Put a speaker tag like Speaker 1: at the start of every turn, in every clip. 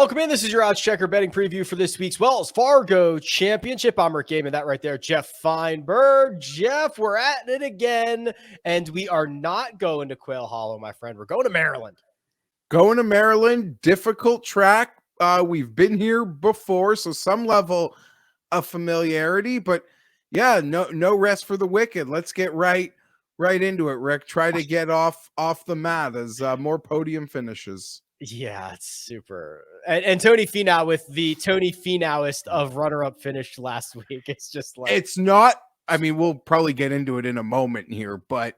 Speaker 1: Welcome in. This is your odds checker betting preview for this week's Wells Fargo Championship. I'm Rick Gehman. That right there, Geoff Fienberg. Geoff, we're at it again, and we are not going to Quail Hollow, my friend. We're going to Maryland.
Speaker 2: Going to Maryland, difficult track. We've been here before, so some level of familiarity, but yeah, no rest for the wicked. Let's get right into it, Rick. Try to get off the mat as more podium finishes.
Speaker 1: Yeah, it's super. And Tony Finau with the Tony Finauist of runner-up finish last week. It's just like,
Speaker 2: it's not, I mean, we'll probably get into it in a moment here, but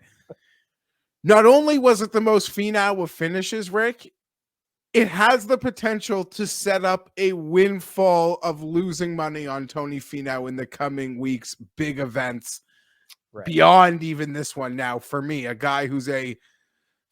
Speaker 2: not only was it the most Finau of finishes, Rick, it has the potential to set up a windfall of losing money on Tony Finau in the coming weeks, big events, right, beyond even this one. Now, for me, a guy who's a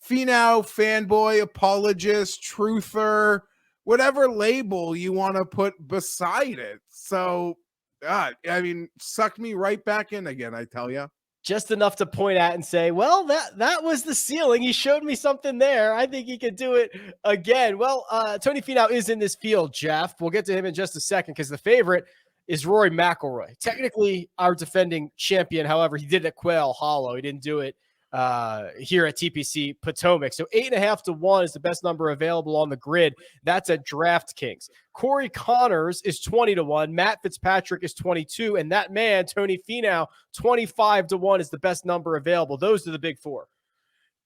Speaker 2: Finau fanboy, apologist, truther, whatever label you want to put beside it. So, I mean, sucked me right back in again, I tell you.
Speaker 1: Just enough to point at and say, well, that was the ceiling. He showed me something there. I think he could do it again. Well, Tony Finau is in this field, Geoff. We'll get to him in just a second because the favorite is Rory Mcilroy. Technically, our defending champion. However, he did it at Quail Hollow. He didn't do it here at TPC Potomac. So 8.5 to 1 is the best number available on the grid. That's at DraftKings. Corey Connors is 20 to 1. Matt Fitzpatrick is 22. And that man, Tony Finau, 25 to 1 is the best number available. Those are the big four.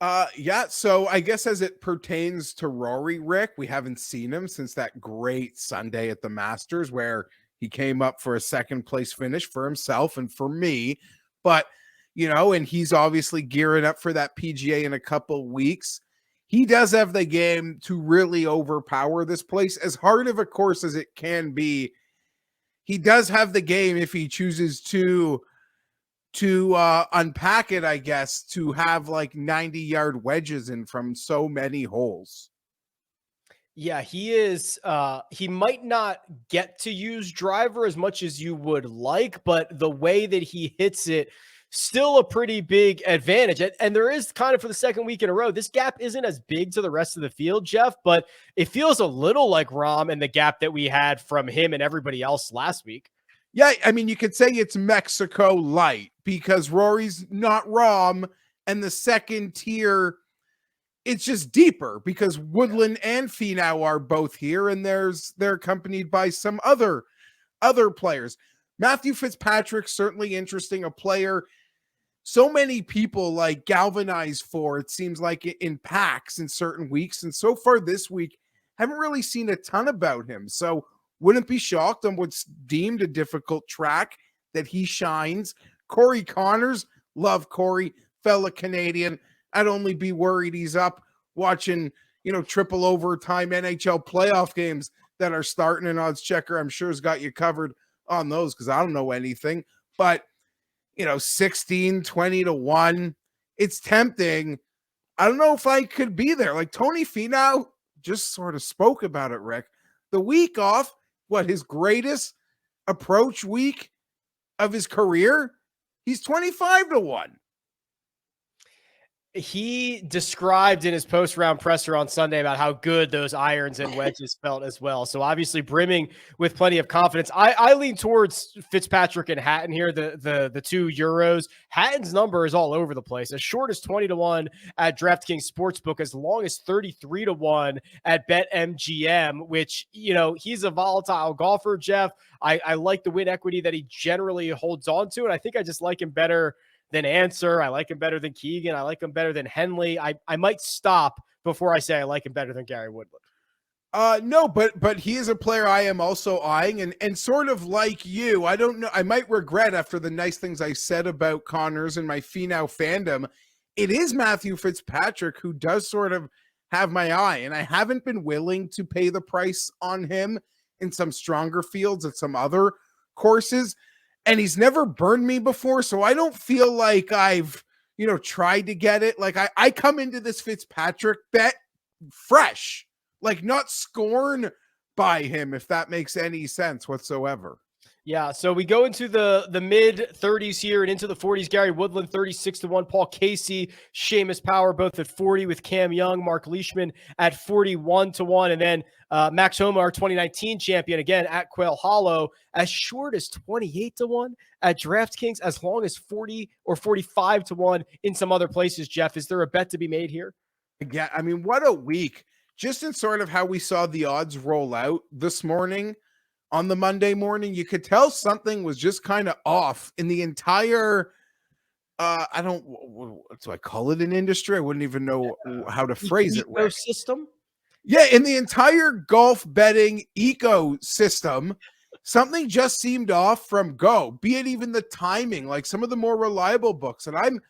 Speaker 2: Yeah. So I guess as it pertains to Rory, Rick, we haven't seen him since that great Sunday at the Masters where he came up for a second place finish for himself and for me. But you know, and he's obviously gearing up for that PGA in a couple weeks. He does have the game to really overpower this place. As hard of a course as it can be, he does have the game if he chooses to unpack it, I guess, to have like 90-yard wedges in from so many holes.
Speaker 1: Yeah, he is. He might not get to use driver as much as you would like, but the way that he hits it, still a pretty big advantage. And there is kind of for the second week in a row, this gap isn't as big to the rest of the field, Geoff, but it feels a little like Rahm and the gap that we had from him and everybody else last week.
Speaker 2: Yeah, I mean, you could say it's Mexico light because Rory's not Rahm, and the second tier, it's just deeper because Woodland and Finau are both here, and they're accompanied by some other players. Matthew Fitzpatrick, certainly interesting, a player so many people like galvanize for, it seems like, in packs in certain weeks. And so far this week, haven't really seen a ton about him. So wouldn't be shocked on what's deemed a difficult track that he shines. Corey Connors, love Corey, fellow Canadian. I'd only be worried he's up watching, triple overtime NHL playoff games that are starting. An odds checker, I'm sure, has got you covered on those because I don't know anything. But 16, 20 to 1. It's tempting. I don't know if I could be there. Like Tony Finau just sort of spoke about it, Rick. The week off, his greatest approach week of his career, he's 25 to 1.
Speaker 1: He described in his post-round presser on Sunday about how good those irons and wedges felt as well. So obviously brimming with plenty of confidence. I lean towards Fitzpatrick and Hatton here, the two Euros. Hatton's number is all over the place. As short as 20 to 1 at DraftKings Sportsbook, as long as 33 to 1 at BetMGM, which, he's a volatile golfer, Geoff. I like the win equity that he generally holds on to, and I think I just like him better than Answer. I like him better than Keegan. I like him better than Henley. I might stop before I say I like him better than Gary Woodland.
Speaker 2: No, but he is a player I am also eyeing, and sort of like you, I don't know. I might regret after the nice things I said about Connors and my Finau fandom. It is Matthew Fitzpatrick who does sort of have my eye, and I haven't been willing to pay the price on him in some stronger fields at some other courses. And he's never burned me before, so I don't feel like I've, tried to get it. Like I come into this Fitzpatrick bet fresh, like not scorned by him, if that makes any sense whatsoever.
Speaker 1: Yeah, so we go into the mid 30s here and into the 40s. Gary Woodland 36-1, Paul Casey, Seamus Power both at 40 with Cam Young, Mark Leishman at 41-1, and then Max Homa, our 2019 champion, again at Quail Hollow, as short as 28-1 at DraftKings, as long as 40 or 45-1 in some other places. Geoff, is there a bet to be made here?
Speaker 2: Yeah, I mean, what a week! Just in sort of how we saw the odds roll out this morning. On the Monday morning, you could tell something was just kind of off in the entire, what do I call it, an industry? I wouldn't even know how to phrase it.
Speaker 1: Ecosystem?
Speaker 2: Yeah, in the entire golf betting ecosystem, something just seemed off from go, be it even the timing, like some of the more reliable books. And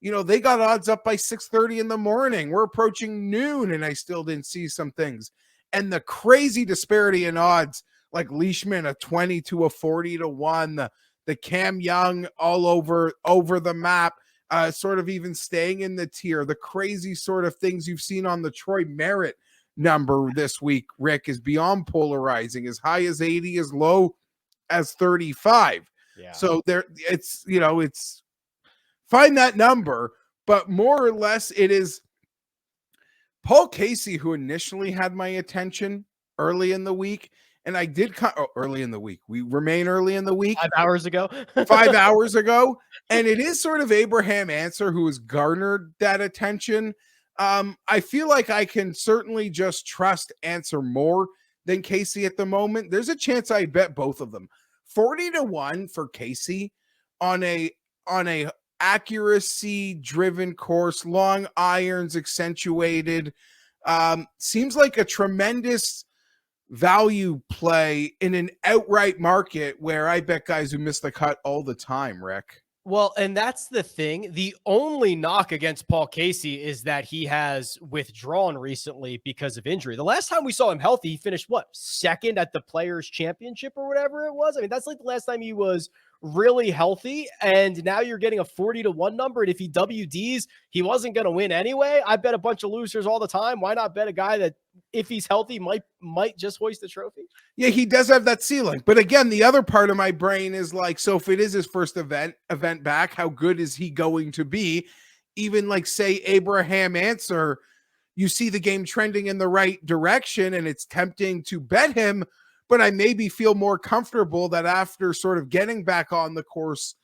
Speaker 2: they got odds up by 6:30 in the morning. We're approaching noon, and I still didn't see some things. And the crazy disparity in odds, like Leishman, a 20 to a 40-1, the Cam Young all over the map, sort of even staying in the tier, the crazy sort of things you've seen on the Troy Merritt number this week, Rick, is beyond polarizing, as high as 80, as low as 35.
Speaker 1: Yeah.
Speaker 2: So it's find that number, but more or less it is Paul Casey who initially had my attention early in the week. And I did early in the week. We remain early in the week.
Speaker 1: 5 hours ago.
Speaker 2: 5 hours ago. And it is sort of Abraham Answer who has garnered that attention. I feel like I can certainly just trust Answer more than Casey at the moment. There's a chance I bet both of them. 40-1 for Casey on a accuracy driven course, long irons accentuated. Seems like a tremendous value play in an outright market where I bet guys who miss the cut all the time, Rick.
Speaker 1: Well, and that's the thing. The only knock against Paul Casey is that he has withdrawn recently because of injury. The last time we saw him healthy, he finished second at the Players Championship or whatever it was. I mean, that's like the last time he was really healthy, and now you're getting a 40-1 number. And if he WDs, he wasn't going to win anyway. I bet a bunch of losers all the time. Why not bet a guy that, if he's healthy, might just hoist the trophy?
Speaker 2: Yeah, he does have that ceiling. But again, the other part of my brain is like, so if it is his first event back, how good is he going to be? Even like, say, Abraham Answer, you see the game trending in the right direction, and it's tempting to bet him. But I maybe feel more comfortable that after sort of getting back on the course,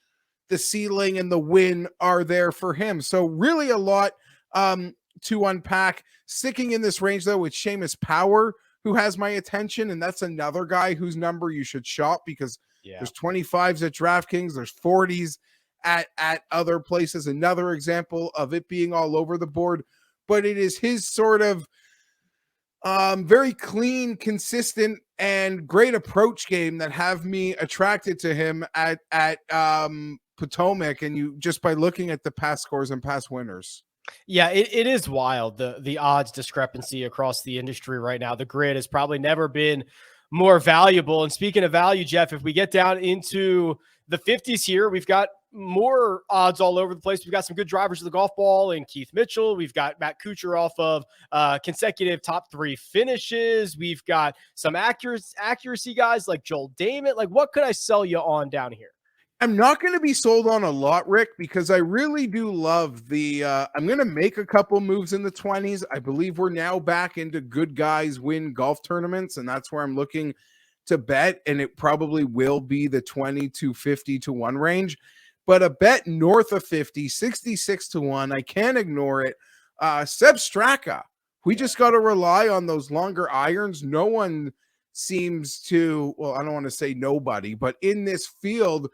Speaker 2: the ceiling and the win are there for him. So really a lot to unpack. Sticking in this range, though, with Seamus Power, who has my attention, and that's another guy whose number you should shop because there's 25s at DraftKings, there's 40s at other places. Another example of it being all over the board. But it is his sort of very clean, consistent, and great approach game that have me attracted to him at Potomac, and you just by looking at the past scores and past winners.
Speaker 1: Yeah, it is wild, the odds discrepancy across the industry right now. The grid has probably never been more valuable. And speaking of value, Geoff, if we get down into the 50s here, we've got more odds all over the place. We've got some good drivers of the golf ball in Keith Mitchell. We've got Matt Kuchar off of consecutive top 3 finishes. We've got some accuracy guys like Joel Damon. Like, what could I sell you on down here?
Speaker 2: I'm not going to be sold on a lot, Rick, because I really do love the I'm going to make a couple moves in the 20s. I believe we're now back into good guys win golf tournaments, and that's where I'm looking to bet, and it probably will be the 20 to 50-1 range. But a bet north of 50, 66-1, I can't ignore it. Seb Straka, we just got to rely on those longer irons. No one seems to, well, I don't want to say nobody, but in this field,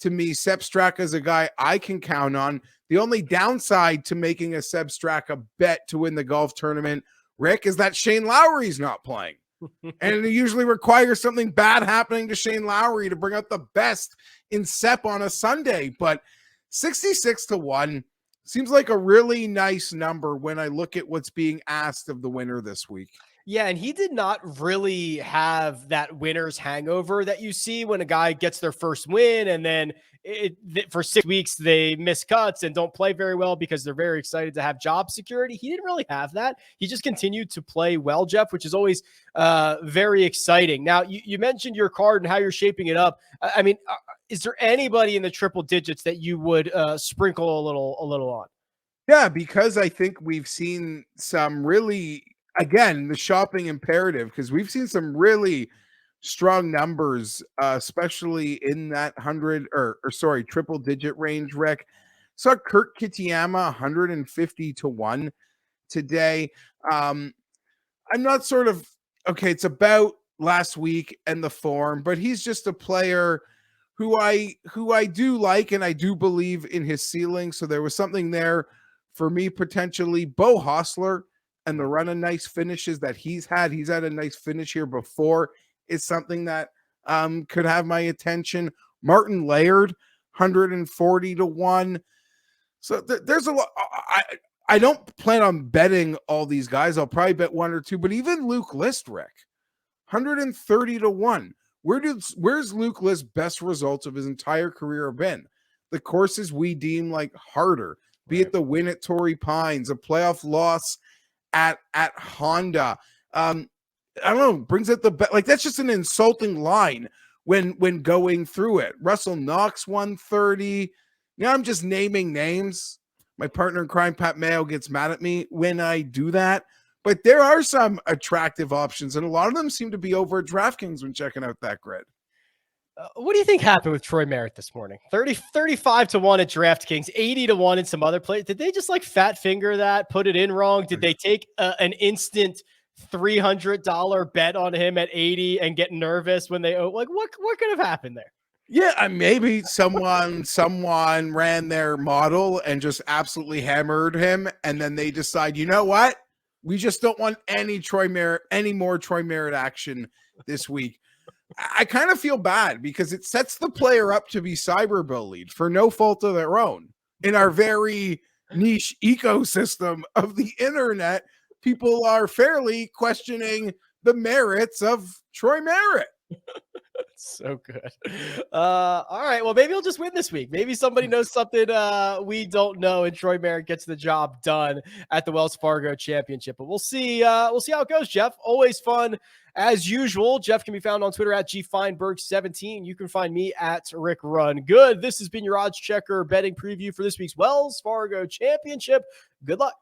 Speaker 2: to me, Seb Straka is a guy I can count on. The only downside to making a Seb Straka bet to win the golf tournament, Rick, is that Shane Lowry's not playing. And it usually requires something bad happening to Shane Lowry to bring out the best in Sep on a Sunday. But 66-1 seems like a really nice number when I look at what's being asked of the winner this week.
Speaker 1: Yeah, and he did not really have that winner's hangover that you see when a guy gets their first win and then for 6 weeks they miss cuts and don't play very well because they're very excited to have job security. He didn't really have that. He just continued to play well, Geoff, which is always very exciting. Now, you mentioned your card and how you're shaping it up. I mean, is there anybody in the triple digits that you would sprinkle a little on?
Speaker 2: Yeah, because I think we've seen some really, again, the shopping imperative, because we've seen some really strong numbers, especially in that 100 or sorry, triple digit range, Rick. Saw Kurt Kitayama 150 to 1 today. I'm not sort of okay, it's about last week and the form, but he's just a player who I do like, and I do believe in his ceiling. So there was something there for me potentially. Bo Hostler and the run of nice finishes that he's had. He's had a nice finish here before. Is something that could have my attention. Martin Laird, 140 to 1. So there's a lot. I don't plan on betting all these guys. I'll probably bet one or two, but even Luke Listrick, 130 to 1. Where's Luke List's best results of his entire career been? The courses we deem like harder, be it the win at Torrey Pines, a playoff loss at Honda. I don't know, brings it the bet. Like, that's just an insulting line when going through it. Russell Knox 130. I'm just naming names. My partner in crime, Pat Mayo, gets mad at me when I do that. But there are some attractive options, and a lot of them seem to be over at DraftKings when checking out that grid.
Speaker 1: What do you think happened with Troy Merritt this morning? 35 to 1 at DraftKings, 80 to 1 in some other places. Did they just like fat finger that, put it in wrong? Did they take an instant $300 bet on him at 80 and get nervous when they what could have happened there?
Speaker 2: Yeah, maybe someone ran their model and just absolutely hammered him, and then they decide, you know what? We just don't want any more Troy Merritt action this week. I kind of feel bad because it sets the player up to be cyberbullied for no fault of their own. In our very niche ecosystem of the internet, people are fairly questioning the merits of Troy Merritt.
Speaker 1: So good. All right. Well, maybe he'll just win this week. Maybe somebody knows something we don't know, and Troy Merritt gets the job done at the Wells Fargo Championship. But we'll see. We'll see how it goes, Geoff. Always fun as usual. Geoff can be found on Twitter at gfienberg17. You can find me at Rick Run Good. This has been your odds checker betting preview for this week's Wells Fargo Championship. Good luck.